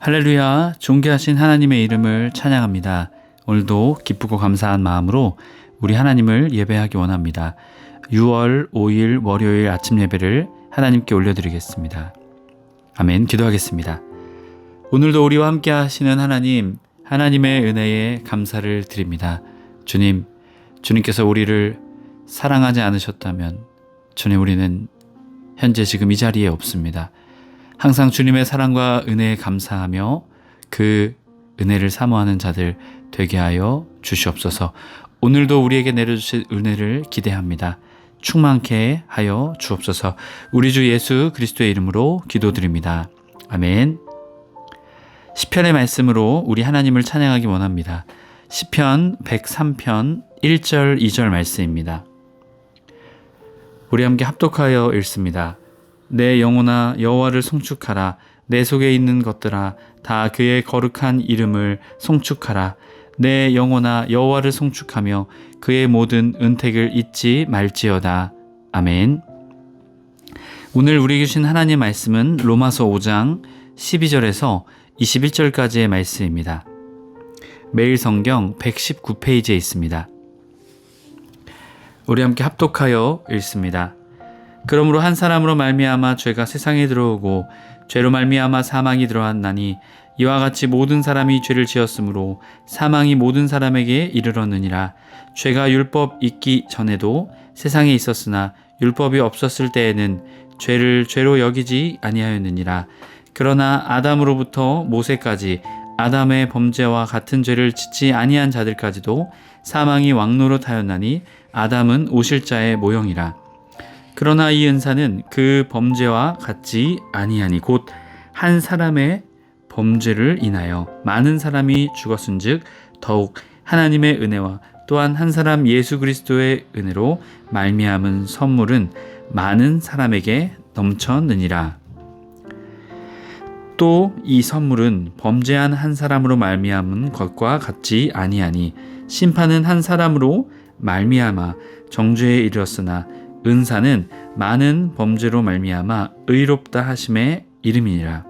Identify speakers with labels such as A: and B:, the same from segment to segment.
A: 할렐루야, 존귀하신 하나님의 이름을 찬양합니다. 오늘도 기쁘고 감사한 마음으로 우리 하나님을 예배하기 원합니다. 6월 5일 월요일 아침 예배를 하나님께 올려드리겠습니다. 아멘. 기도하겠습니다. 오늘도 우리와 함께 하시는 하나님, 하나님의 은혜에 감사를 드립니다. 주님, 주님께서 우리를 사랑하지 않으셨다면 주님, 우리는 현재 지금 이 자리에 없습니다. 항상 주님의 사랑과 은혜에 감사하며 그 은혜를 사모하는 자들 되게 하여 주시옵소서. 오늘도 우리에게 내려주실 은혜를 기대합니다. 충만케 하여 주옵소서. 우리 주 예수 그리스도의 이름으로 기도드립니다. 아멘. 시편의 말씀으로 우리 하나님을 찬양하기 원합니다. 시편 103편 1절 2절 말씀입니다. 우리 함께 합독하여 읽습니다. 내 영혼아 여호와를 송축하라. 내 속에 있는 것들아 다 그의 거룩한 이름을 송축하라. 내 영혼아 여호와를 송축하며 그의 모든 은택을 잊지 말지어다. 아멘. 오늘 우리에게 주신 하나님의 말씀은 로마서 5장 12절에서 21절까지의 말씀입니다. 매일 성경 119페이지에 있습니다. 우리 함께 합독하여 읽습니다. 그러므로 한 사람으로 말미암아 죄가 세상에 들어오고 죄로 말미암아 사망이 들어왔나니 이와 같이 모든 사람이 죄를 지었으므로 사망이 모든 사람에게 이르렀느니라. 죄가 율법 있기 전에도 세상에 있었으나 율법이 없었을 때에는 죄를 죄로 여기지 아니하였느니라. 그러나 아담으로부터 모세까지 아담의 범죄와 같은 죄를 짓지 아니한 자들까지도 사망이 왕노릇하였나니 아담은 오실자의 모형이라. 그러나 이 은사는 그 범죄와 같지 아니하니 곧 한 사람의 범죄를 인하여 많은 사람이 죽었은즉 더욱 하나님의 은혜와 또한 한 사람 예수 그리스도의 은혜로 말미암은 선물은 많은 사람에게 넘쳤느니라. 또 이 선물은 범죄한 한 사람으로 말미암은 것과 같지 아니하니 심판은 한 사람으로 말미암아 정죄에 이르렀으나 은사는 많은 범죄로 말미암아 의롭다 하심의 이름이니라.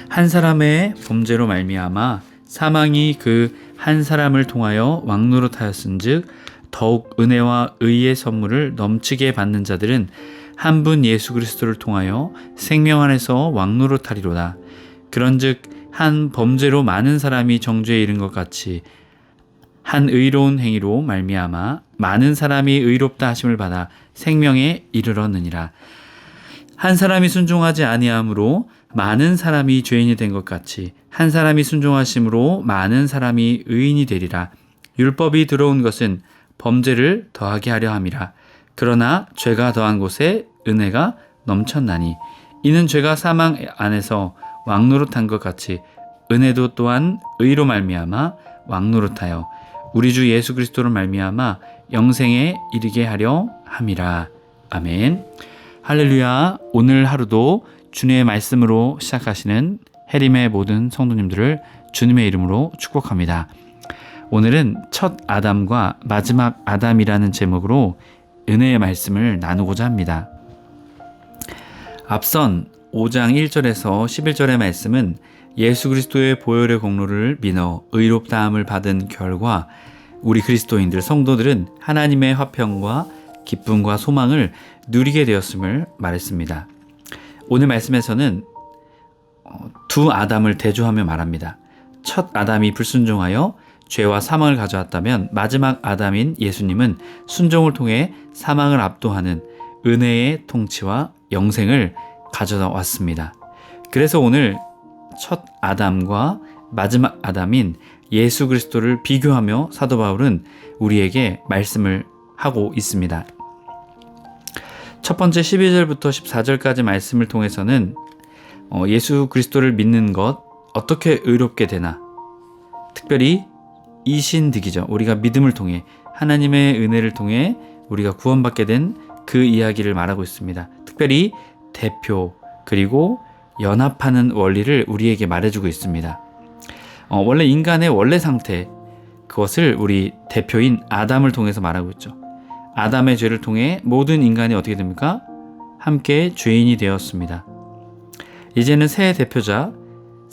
A: 한 사람의 범죄로 말미암아 사망이 그 한 사람을 통하여 왕노릇하였은즉 더욱 은혜와 의의 선물을 넘치게 받는 자들은 한 분 예수 그리스도를 통하여 생명 안에서 왕노릇하리로다. 그런즉 한 범죄로 많은 사람이 정죄에 이른 것 같이 한 의로운 행위로 말미암아 많은 사람이 의롭다 하심을 받아 생명에 이르렀느니라. 한 사람이 순종하지 아니함으로 많은 사람이 죄인이 된 것 같이 한 사람이 순종하심으로 많은 사람이 의인이 되리라. 율법이 들어온 것은 범죄를 더하게 하려 함이라. 그러나 죄가 더한 곳에 은혜가 넘쳤나니 이는 죄가 사망 안에서 왕노릇한 것 같이 은혜도 또한 의로 말미암아 왕노릇하여 우리 주 예수 그리스도로 말미암아 영생에 이르게 하려 함이라. 아멘. 할렐루야. 오늘 하루도 주님의 말씀으로 시작하시는 해림의 모든 성도님들을 주님의 이름으로 축복합니다. 오늘은 첫 아담과 마지막 아담이라는 제목으로 은혜의 말씀을 나누고자 합니다. 앞선 5장 1절에서 11절의 말씀은 예수 그리스도의 보혈의 공로를 믿어 의롭다함을 받은 결과 우리 그리스도인들 성도들은 하나님의 화평과 기쁨과 소망을 누리게 되었음을 말했습니다. 오늘 말씀에서는 두 아담을 대조하며 말합니다. 첫 아담이 불순종하여 죄와 사망을 가져왔다면 마지막 아담인 예수님은 순종을 통해 사망을 압도하는 은혜의 통치와 영생을 가져다 왔습니다. 그래서 오늘 첫 아담과 마지막 아담인 예수 그리스도를 비교하며 사도 바울은 우리에게 말씀을 하고 있습니다. 첫 번째 12절부터 14절까지 말씀을 통해서는 예수 그리스도를 믿는 것 어떻게 의롭게 되나, 특별히 이신득이죠. 우리가 믿음을 통해 하나님의 은혜를 통해 우리가 구원받게 된 그 이야기를 말하고 있습니다. 특별히 대표 그리고 연합하는 원리를 우리에게 말해주고 있습니다. 원래 인간의 원래 상태, 그것을 우리 대표인 아담을 통해서 말하고 있죠. 아담의 죄를 통해 모든 인간이 어떻게 됩니까? 함께 죄인이 되었습니다. 이제는 새 대표자,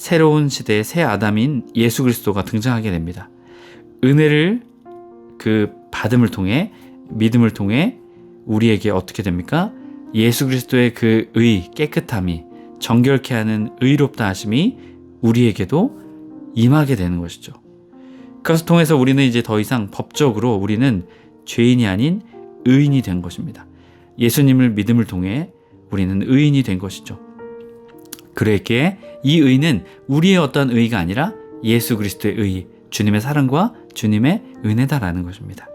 A: 새로운 시대의 새 아담인 예수 그리스도가 등장하게 됩니다. 은혜를 그 받음을 통해, 믿음을 통해 우리에게 어떻게 됩니까? 예수 그리스도의 그 깨끗함이, 정결케 하는 의롭다 하심이 우리에게도 임하게 되는 것이죠. 그것을 통해서 우리는 이제 더 이상 법적으로 우리는 죄인이 아닌 의인이 된 것입니다. 예수님을 믿음을 통해 우리는 의인이 된 것이죠. 그랬기에 이 의는 우리의 어떤 의가 아니라 예수 그리스도의 의, 주님의 사랑과 주님의 은혜다라는 것입니다.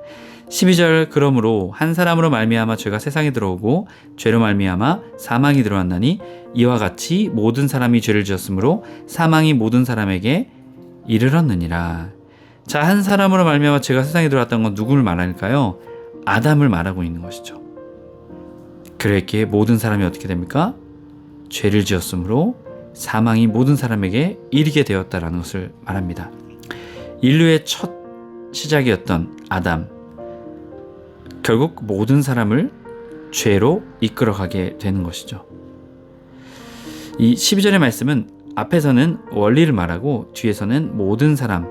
A: 12절, 그러므로 한 사람으로 말미암아 죄가 세상에 들어오고 죄로 말미암아 사망이 들어왔나니 이와 같이 모든 사람이 죄를 지었으므로 사망이 모든 사람에게 이르렀느니라. 자, 한 사람으로 말미암아 죄가 세상에 들어왔다는 건 누구를 말할까요? 아담을 말하고 있는 것이죠. 그랬기에 모든 사람이 어떻게 됩니까? 죄를 지었으므로 사망이 모든 사람에게 이르게 되었다라는 것을 말합니다. 인류의 첫 시작이었던 아담, 결국 모든 사람을 죄로 이끌어가게 되는 것이죠. 이 12절의 말씀은 앞에서는 원리를 말하고 뒤에서는 모든 사람,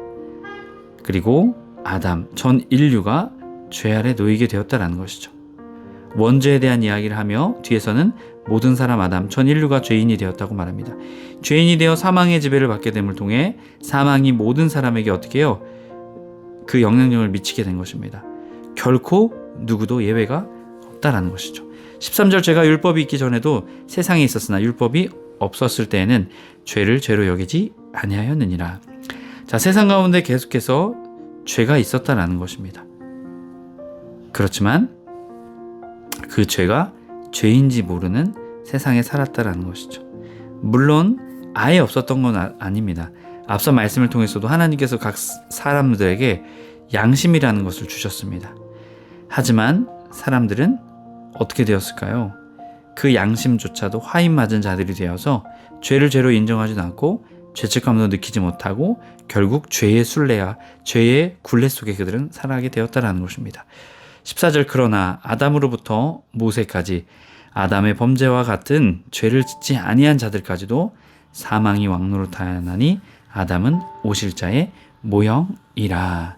A: 그리고 아담, 전 인류가 죄 아래 놓이게 되었다라는 것이죠. 원죄에 대한 이야기를 하며 뒤에서는 모든 사람 아담, 전 인류가 죄인이 되었다고 말합니다. 죄인이 되어 사망의 지배를 받게 됨을 통해 사망이 모든 사람에게 어떻게 해요? 그 영향력을 미치게 된 것입니다. 결코 누구도 예외가 없다라는 것이죠. 13절, 죄가 율법이 있기 전에도 세상에 있었으나 율법이 없었을 때에는 죄를 죄로 여기지 아니하였느니라. 자, 세상 가운데 계속해서 죄가 있었다라는 것입니다. 그렇지만 그 죄가 죄인지 모르는 세상에 살았다라는 것이죠. 물론 아예 없었던 건 아닙니다. 앞서 말씀을 통해서도 하나님께서 각 사람들에게 양심이라는 것을 주셨습니다. 하지만 사람들은 어떻게 되었을까요? 그 양심조차도 화인 맞은 자들이 되어서 죄를 죄로 인정하지도 않고 죄책감도 느끼지 못하고 결국 죄의 순례와 죄의 굴레 속에 그들은 살아가게 되었다라는 것입니다. 14절, 그러나 아담으로부터 모세까지 아담의 범죄와 같은 죄를 짓지 아니한 자들까지도 사망이 왕노릇하나니 아담은 오실 자의 모형이라.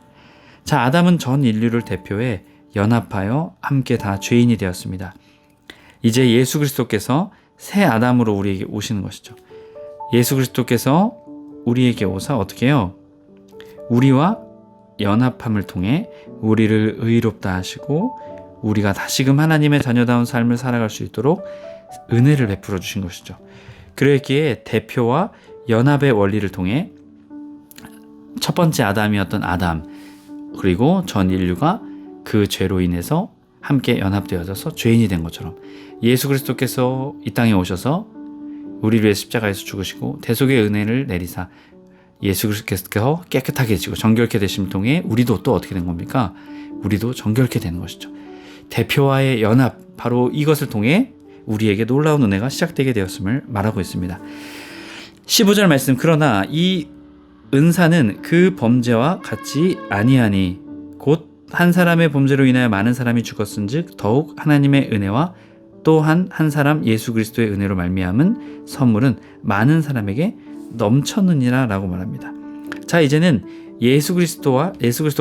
A: 자, 아담은 전 인류를 대표해 연합하여 함께 다 죄인이 되었습니다. 이제 예수 그리스도께서 새 아담으로 우리에게 오시는 것이죠. 예수 그리스도께서 우리에게 오사 어떻게 해요? 우리와 연합함을 통해 우리를 의롭다 하시고 우리가 다시금 하나님의 자녀다운 삶을 살아갈 수 있도록 은혜를 베풀어 주신 것이죠. 그랬기에 대표와 연합의 원리를 통해 첫 번째 아담이었던 아담, 그리고 전 인류가 그 죄로 인해서 함께 연합되어져서 죄인이 된 것처럼 예수 그리스도께서 이 땅에 오셔서 우리를 위해 십자가에서 죽으시고 대속의 은혜를 내리사 예수 그리스도께서 깨끗하게 해지고 정결케 되심을 통해 우리도 또 어떻게 된 겁니까? 우리도 정결케 되는 것이죠. 대표와의 연합, 바로 이것을 통해 우리에게 놀라운 은혜가 시작되게 되었음을 말하고 있습니다. 15절 말씀, 그러나 이 은사는 그 범죄와 같지 아니하니 곧 한 사람의 범죄로 인하여 많은 사람이 죽었은즉 더욱 하나님의 은혜와 또한 한 사람 예수 그리스도의 은혜로 말미암은 선물은 많은 사람에게 넘쳤느니라 라고 말합니다. 자, 이제는 예수 그리스도가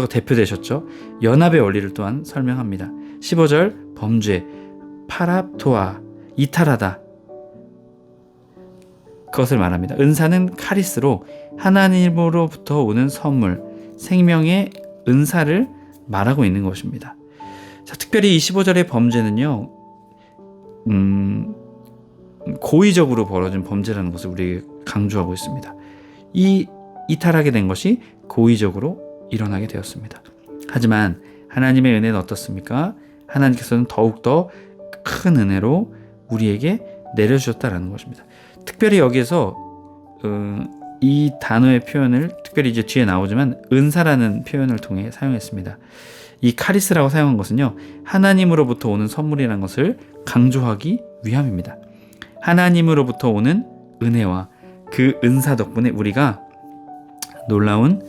A: 대표되셨죠. 연합의 원리를 또한 설명합니다. 15절, 범죄, 파랍토아, 이탈하다, 그것을 말합니다. 은사는 카리스로 하나님으로부터 오는 선물, 생명의 은사를 말하고 있는 것입니다. 자, 특별히 이 15절의 범죄는요, 고의적으로 벌어진 범죄라는 것을 우리에게 강조하고 있습니다. 이 이탈하게 된 것이 고의적으로 일어나게 되었습니다. 하지만 하나님의 은혜는 어떻습니까? 하나님께서는 더욱더 큰 은혜로 우리에게 내려주셨다라는 것입니다. 특별히 여기에서 이 단어의 표현을 특별히 이제 뒤에 나오지만 은사라는 표현을 통해 사용했습니다. 이 카리스라고 사용한 것은요, 하나님으로부터 오는 선물이라는 것을 강조하기 위함입니다. 하나님으로부터 오는 은혜와 그 은사 덕분에 우리가 놀라운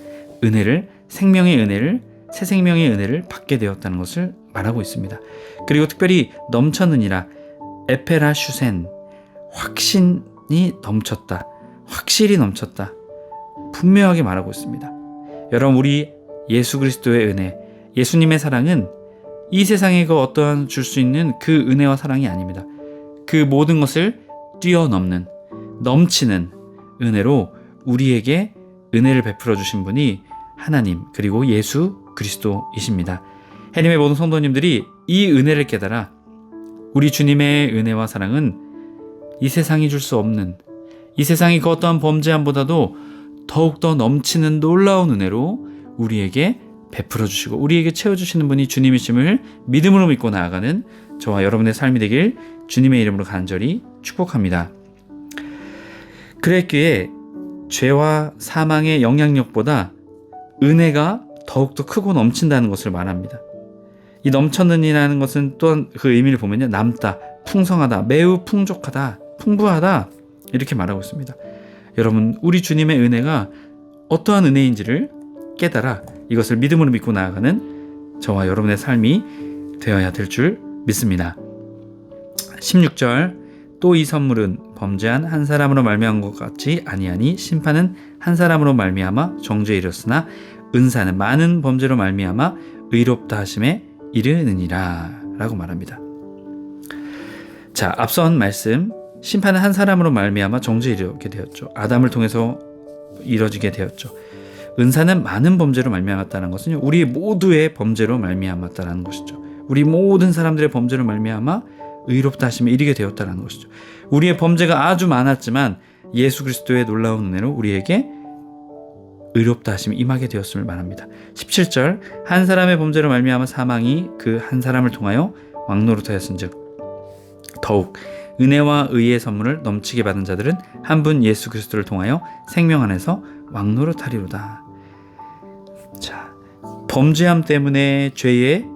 A: 은혜를, 생명의 은혜를, 새 생명의 은혜를 받게 되었다는 것을 말하고 있습니다. 그리고 특별히 넘쳤느니라, 에페라슈센, 확신이 넘쳤다, 확실히 넘쳤다. 분명하게 말하고 있습니다. 여러분, 우리 예수 그리스도의 은혜, 예수님의 사랑은 이 세상에 그 어떠한 줄 수 있는 그 은혜와 사랑이 아닙니다. 그 모든 것을 뛰어넘는 넘치는 은혜로 우리에게 은혜를 베풀어 주신 분이 하나님 그리고 예수 그리스도이십니다. 해림의 모든 성도님들이 이 은혜를 깨달아 우리 주님의 은혜와 사랑은 이 세상이 줄 수 없는, 이 세상이 그 어떠한 범죄함보다도 더욱더 넘치는 놀라운 은혜로 우리에게 베풀어 주시고 우리에게 채워주시는 분이 주님이심을 믿음으로 믿고 나아가는 저와 여러분의 삶이 되길 주님의 이름으로 간절히 축복합니다. 그랬기에 죄와 사망의 영향력보다 은혜가 더욱더 크고 넘친다는 것을 말합니다. 이 넘쳤느니라는 것은 또한 그 의미를 보면요, 남다, 풍성하다, 매우 풍족하다, 풍부하다 이렇게 말하고 있습니다. 여러분, 우리 주님의 은혜가 어떠한 은혜인지를 깨달아 이것을 믿음으로 믿고 나아가는 저와 여러분의 삶이 되어야 될 줄 믿습니다. 16절, 또 이 선물은 범죄한 한 사람으로 말미암은 것 같지 아니하니 심판은 한 사람으로 말미암아 정죄에 이르렀으나 은사는 많은 범죄로 말미암아 의롭다 하심에 이르느니라 라고 말합니다. 자, 앞선 말씀, 심판은 한 사람으로 말미암아 정죄에 이르게 되었죠. 아담을 통해서 이루어지게 되었죠. 은사는 많은 범죄로 말미암았다는 것은요, 우리 모두의 범죄로 말미암았다는 것이죠. 우리 모든 사람들의 범죄로 말미암아 의롭다 하심에 이르게 되었다는 것이죠. 우리의 범죄가 아주 많았지만 예수 그리스도의 놀라운 은혜로 우리에게 의롭다 하심이 임하게 되었음을 말합니다. 17절, 한 사람의 범죄로 말미암아 사망이 그 한 사람을 통하여 왕노릇하였은즉 더욱 은혜와 의의 선물을 넘치게 받은 자들은 한 분 예수 그리스도를 통하여 생명 안에서 왕노릇하리로다. 자, 범죄함 때문에 죄의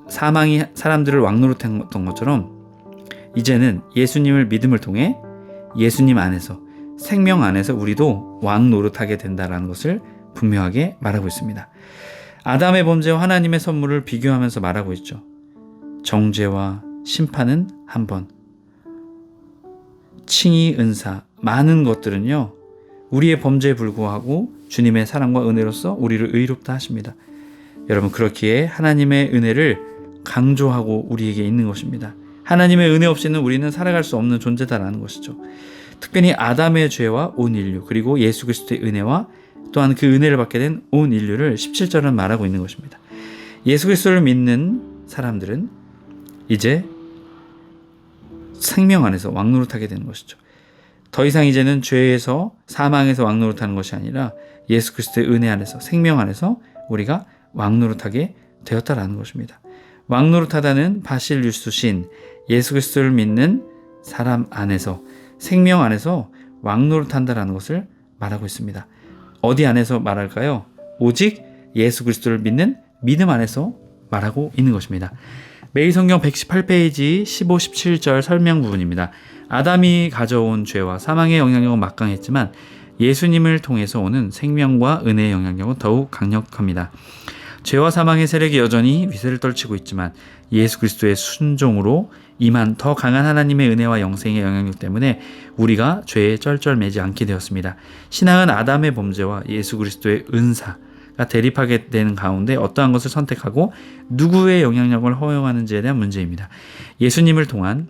A: 사망이 사람들을 왕노릇했던 것처럼 이제는 예수님을 믿음을 통해 예수님 안에서, 생명 안에서 우리도 왕노릇하게 된다는 것을 분명하게 말하고 있습니다. 아담의 범죄와 하나님의 선물을 비교하면서 말하고 있죠. 정죄와 심판은 한 번, 칭의, 은사, 많은 것들은요, 우리의 범죄에 불구하고 주님의 사랑과 은혜로서 우리를 의롭다 하십니다. 여러분, 그렇기에 하나님의 은혜를 강조하고 우리에게 있는 것입니다. 하나님의 은혜 없이는 우리는 살아갈 수 없는 존재다라는 것이죠. 특별히 아담의 죄와 온 인류, 그리고 예수 그리스도의 은혜와 또한 그 은혜를 받게 된 온 인류를 17절은 말하고 있는 것입니다. 예수 그리스도를 믿는 사람들은 이제 생명 안에서 왕노릇하게 되는 것이죠. 더 이상 이제는 죄에서, 사망에서 왕노릇하는 것이 아니라 예수 그리스도의 은혜 안에서, 생명 안에서 우리가 왕노릇하게 되었다라는 것입니다. 왕노릇하다는 바실유스신, 예수 그리스도를 믿는 사람 안에서, 생명 안에서 왕노릇한다라는 것을 말하고 있습니다. 어디 안에서 말할까요? 오직 예수 그리스도를 믿는 믿음 안에서 말하고 있는 것입니다. 매일 성경 118페이지 15, 17절 설명 부분입니다. 아담이 가져온 죄와 사망의 영향력은 막강했지만 예수님을 통해서 오는 생명과 은혜의 영향력은 더욱 강력합니다. 죄와 사망의 세력이 여전히 위세를 떨치고 있지만 예수 그리스도의 순종으로 임한 더 강한 하나님의 은혜와 영생의 영향력 때문에 우리가 죄에 쩔쩔매지 않게 되었습니다. 신앙은 아담의 범죄와 예수 그리스도의 은사가 대립하게 되는 가운데 어떠한 것을 선택하고 누구의 영향력을 허용하는지에 대한 문제입니다. 예수님을 통한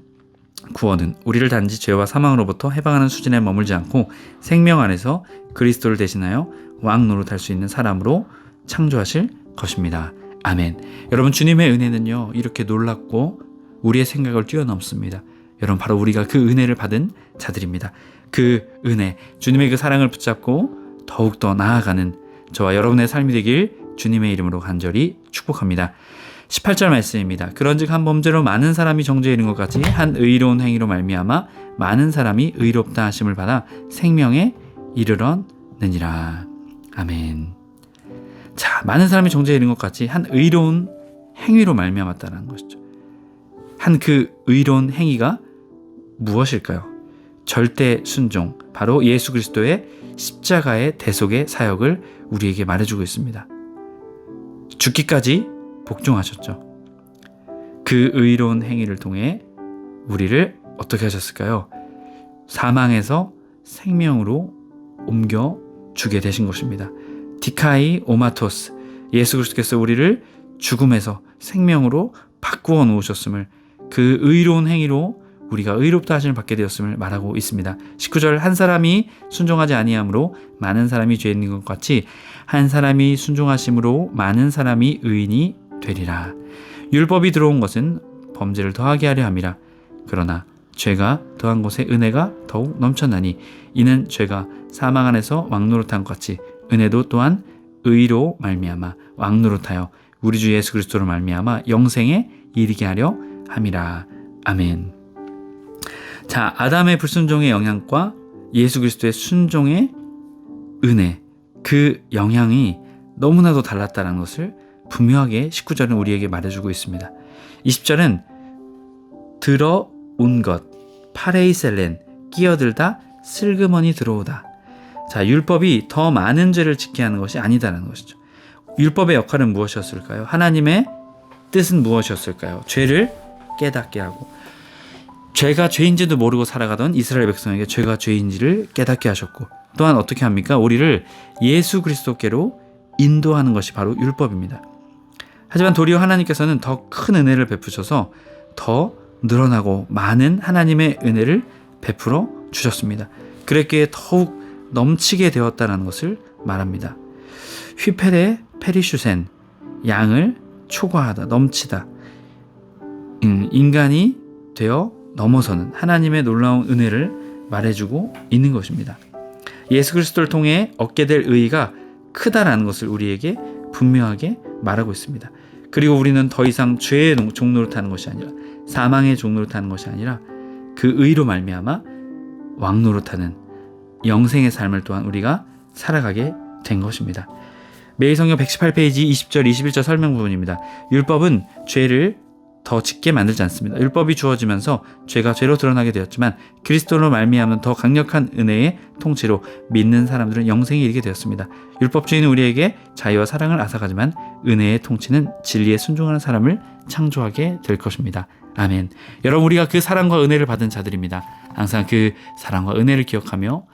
A: 구원은 우리를 단지 죄와 사망으로부터 해방하는 수준에 머물지 않고 생명 안에서 그리스도를 대신하여 왕 노릇할 수 있는 사람으로 창조하실 것입니다. 아멘. 여러분, 주님의 은혜는요, 이렇게 놀랍고 우리의 생각을 뛰어넘습니다. 여러분, 바로 우리가 그 은혜를 받은 자들입니다. 그 은혜, 주님의 그 사랑을 붙잡고 더욱더 나아가는 저와 여러분의 삶이 되길 주님의 이름으로 간절히 축복합니다. 18절 말씀입니다. 그런즉 한 범죄로 많은 사람이 정죄에 이른 것 같이 한 의로운 행위로 말미암아 많은 사람이 의롭다 하심을 받아 생명에 이르렀느니라. 아멘. 자, 많은 사람이 정죄에 이른 것 같이 한 의로운 행위로 말미암았다는 것이죠. 한 그 의로운 행위가 무엇일까요? 절대 순종, 바로 예수 그리스도의 십자가의 대속의 사역을 우리에게 말해주고 있습니다. 죽기까지 복종하셨죠. 그 의로운 행위를 통해 우리를 어떻게 하셨을까요? 사망에서 생명으로 옮겨 주게 되신 것입니다. 디카이 오마토스, 예수 그리스도께서 우리를 죽음에서 생명으로 바꾸어 놓으셨음을, 그 의로운 행위로 우리가 의롭다 하심을 받게 되었음을 말하고 있습니다. 19절, 한 사람이 순종하지 아니함으로 많은 사람이 죄 있는 것 같이 한 사람이 순종하심으로 많은 사람이 의인이 되리라. 율법이 들어온 것은 범죄를 더하게 하려 함이라. 그러나 죄가 더한 곳에 은혜가 더욱 넘쳤나니 이는 죄가 사망 안에서 왕노릇한 것 같이 은혜도 또한 의로 말미암아 왕노릇하여 우리 주 예수 그리스도로 말미암아 영생에 이르게 하려 함이라. 아멘. 자, 아담의 불순종의 영향과 예수 그리스도의 순종의 은혜, 그 영향이 너무나도 달랐다는 것을 분명하게 19절은 우리에게 말해주고 있습니다. 20절은 들어온 것, 파레이셀렌, 끼어들다, 슬그머니 들어오다. 자, 율법이 더 많은 죄를 짓게 하는 것이 아니다라는 것이죠. 율법의 역할은 무엇이었을까요? 하나님의 뜻은 무엇이었을까요? 죄를 깨닫게 하고, 죄가 죄인지도 모르고 살아가던 이스라엘 백성에게 죄가 죄인지를 깨닫게 하셨고, 또한 어떻게 합니까? 우리를 예수 그리스도께로 인도하는 것이 바로 율법입니다. 하지만 도리어 하나님께서는 더 큰 은혜를 베푸셔서 더 늘어나고 많은 하나님의 은혜를 베풀어 주셨습니다. 그랬기에 더욱 넘치게 되었다는 것을 말합니다. 휘페레 페리슈센, 양을 초과하다, 넘치다. 인간이 되어 넘어서는 하나님의 놀라운 은혜를 말해주고 있는 것입니다. 예수 그리스도를 통해 얻게 될 의의가 크다라는 것을 우리에게 분명하게 말하고 있습니다. 그리고 우리는 더 이상 죄의 종노릇하는 것이 아니라, 사망의 종노릇하는 것이 아니라 그 의로 말미암아 왕노릇하는 영생의 삶을 또한 우리가 살아가게 된 것입니다. 매일성경 118페이지 20절 21절 설명 부분입니다. 율법은 죄를 더 짓게 만들지 않습니다. 율법이 주어지면서 죄가 죄로 드러나게 되었지만 그리스도로 말미암는 더 강력한 은혜의 통치로 믿는 사람들은 영생에 이르게 되었습니다. 율법주의는 우리에게 자유와 사랑을 앗아가지만 은혜의 통치는 진리에 순종하는 사람을 창조하게 될 것입니다. 아멘. 여러분, 우리가 그 사랑과 은혜를 받은 자들입니다. 항상 그 사랑과 은혜를 기억하며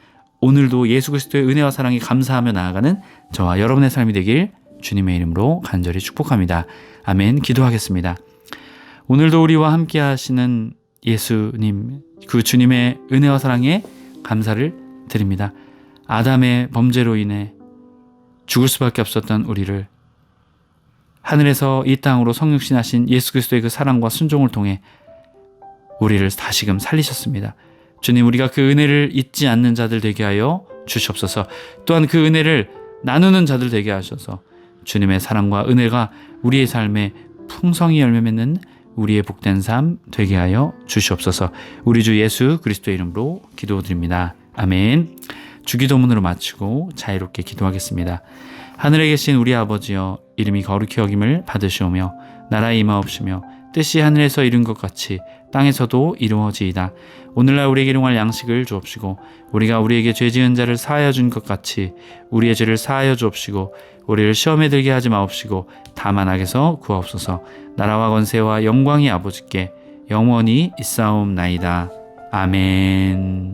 A: 오늘도 예수 그리스도의 은혜와 사랑에 감사하며 나아가는 저와 여러분의 삶이 되길 주님의 이름으로 간절히 축복합니다. 아멘. 기도하겠습니다. 오늘도 우리와 함께 하시는 예수님, 그 주님의 은혜와 사랑에 감사를 드립니다. 아담의 범죄로 인해 죽을 수밖에 없었던 우리를 하늘에서 이 땅으로 성육신하신 예수 그리스도의 그 사랑과 순종을 통해 우리를 다시금 살리셨습니다. 주님, 우리가 그 은혜를 잊지 않는 자들 되게 하여 주시옵소서. 또한 그 은혜를 나누는 자들 되게 하셔서 주님의 사랑과 은혜가 우리의 삶에 풍성히 열매 맺는 우리의 복된 삶 되게 하여 주시옵소서. 우리 주 예수 그리스도의 이름으로 기도드립니다. 아멘. 주기도문으로 마치고 자유롭게 기도하겠습니다. 하늘에 계신 우리 아버지여, 이름이 거룩히 여김을 받으시오며 나라에 임하옵시며 뜻이 하늘에서 이룬 것 같이 땅에서도 이루어지이다. 오늘날 우리에게 일용할 양식을 주옵시고 우리가 우리에게 죄 지은 자를 사하여 준 것 같이 우리의 죄를 사하여 주옵시고 우리를 시험에 들게 하지 마옵시고 다만 악에서 구하옵소서. 나라와 권세와 영광이 아버지께 영원히 있사옵나이다. 아멘.